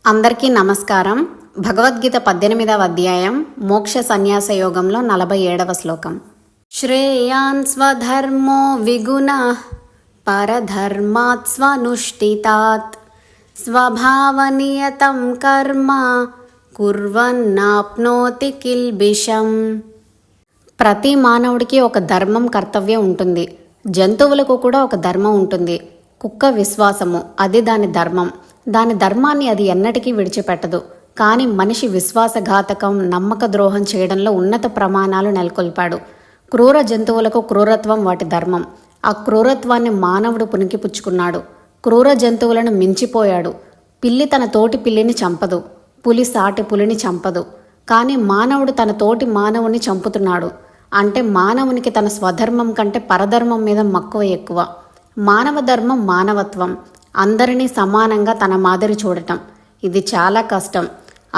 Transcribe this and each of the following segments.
అందరికీ నమస్కారం. భగవద్గీత 18వ అధ్యాయం మోక్ష సన్యాస యోగంలో 47వ శ్లోకం. శ్రేయాన్ స్వధర్మో విగుణః పరధర్మాత్ స్వనుష్ఠితాత్ స్వభావనియతం కర్మ కుర్వన్నాప్నోతి కిల్బిషం. ప్రతి మానవుడికి ఒక ధర్మం కర్తవ్యం ఉంటుంది. జంతువులకు కూడా ఒక ధర్మం ఉంటుంది. కుక్క విశ్వాసము, అది దాని ధర్మం. దాని ధర్మాన్ని అది ఎన్నటికీ విడిచిపెట్టదు. కానీ మనిషి విశ్వాసఘాతకం, నమ్మక ద్రోహం చేయడంలో ఉన్నత ప్రమాణాలు నెలకొల్పాడు. క్రూర జంతువులకు క్రూరత్వం వాటి ధర్మం. ఆ క్రూరత్వాన్ని మానవుడు పుణికిపుచ్చుకున్నాడు. క్రూర జంతువులను మించిపోయాడు. పిల్లి తన తోటి పిల్లిని చంపదు, పులి సాటి పులిని చంపదు. కానీ మానవుడు తన తోటి మానవుని చంపుతున్నాడు. అంటే మానవునికి తన స్వధర్మం కంటే పరధర్మం మీద మక్కువ ఎక్కువ. మానవ ధర్మం మానవత్వం, అందరినీ సమానంగా తన మాదిరి చూడటం. ఇది చాలా కష్టం.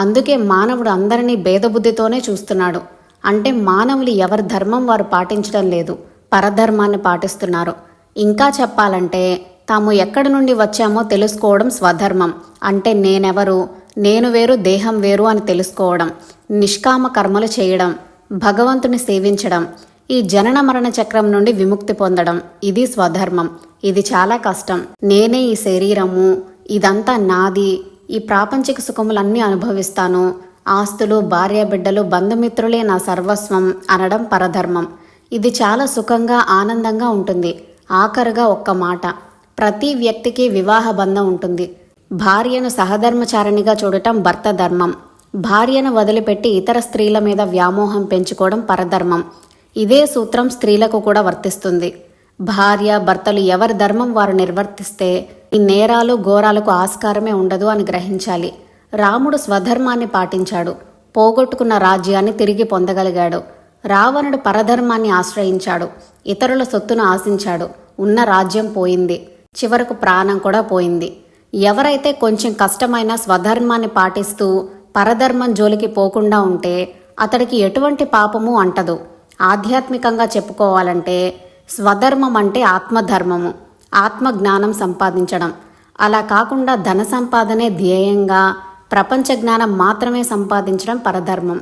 అందుకే మానవుడు అందరినీ భేదబుద్ధితోనే చూస్తున్నాడు. అంటే మానవులు ఎవరి ధర్మం వారు పాటించడం లేదు, పరధర్మాన్ని పాటిస్తున్నారు. ఇంకా చెప్పాలంటే తాము ఎక్కడి నుండి వచ్చామో తెలుసుకోవడం స్వధర్మం. అంటే నేనెవరు, నేను వేరు దేహం వేరు అని తెలుసుకోవడం, నిష్కామ కర్మలు చేయడం, భగవంతుని సేవించడం, ఈ జనన మరణ చక్రం నుండి విముక్తి పొందడం, ఇది స్వధర్మం. ఇది చాలా కష్టం. నేనే ఈ శరీరము, ఇదంతా నాది, ఈ ప్రాపంచిక సుఖములన్నీ అనుభవిస్తాను, ఆస్తులు, భార్యాబిడ్డలు, బంధుమిత్రులే నా సర్వస్వం అనడం పరధర్మం. ఇది చాలా సుఖంగా ఆనందంగా ఉంటుంది. ఆఖరుగా ఒక్క మాట, ప్రతి వ్యక్తికి వివాహ బంధం ఉంటుంది. భార్యను సహధర్మచారిణిగా చూడటం భర్త ధర్మం. భార్యను వదిలిపెట్టి ఇతర స్త్రీల మీద వ్యామోహం పెంచుకోవడం పరధర్మం. ఇదే సూత్రం స్త్రీలకు కూడా వర్తిస్తుంది. భార్య భర్తలు ఎవరి ధర్మం వారు నిర్వర్తిస్తే ఈ నేరాలు ఘోరాలకు ఆస్కారమే ఉండదు అని గ్రహించాలి. రాముడు స్వధర్మాన్ని పాటించాడు. పోగొట్టుకున్న రాజ్యాన్ని తిరిగి పొందగలిగాడు. రావణుడు పరధర్మాన్ని ఆశ్రయించాడు. ఇతరుల సొత్తును ఆశించాడు. ఉన్న రాజ్యం పోయింది. చివరకు ప్రాణం కూడా పోయింది. ఎవరైతే కొంచెం కష్టమైన స్వధర్మాన్ని పాటిస్తూ పరధర్మం జోలికి పోకుండా ఉంటే అతడికి ఎటువంటి పాపము అంటదు. ఆధ్యాత్మికంగా చెప్పుకోవాలంటే స్వధర్మం అంటే ఆత్మధర్మము, ఆత్మజ్ఞానం సంపాదించడం. అలా కాకుండా ధన సంపాదనే ధ్యేయంగా ప్రపంచ జ్ఞానం మాత్రమే సంపాదించడం పరధర్మం.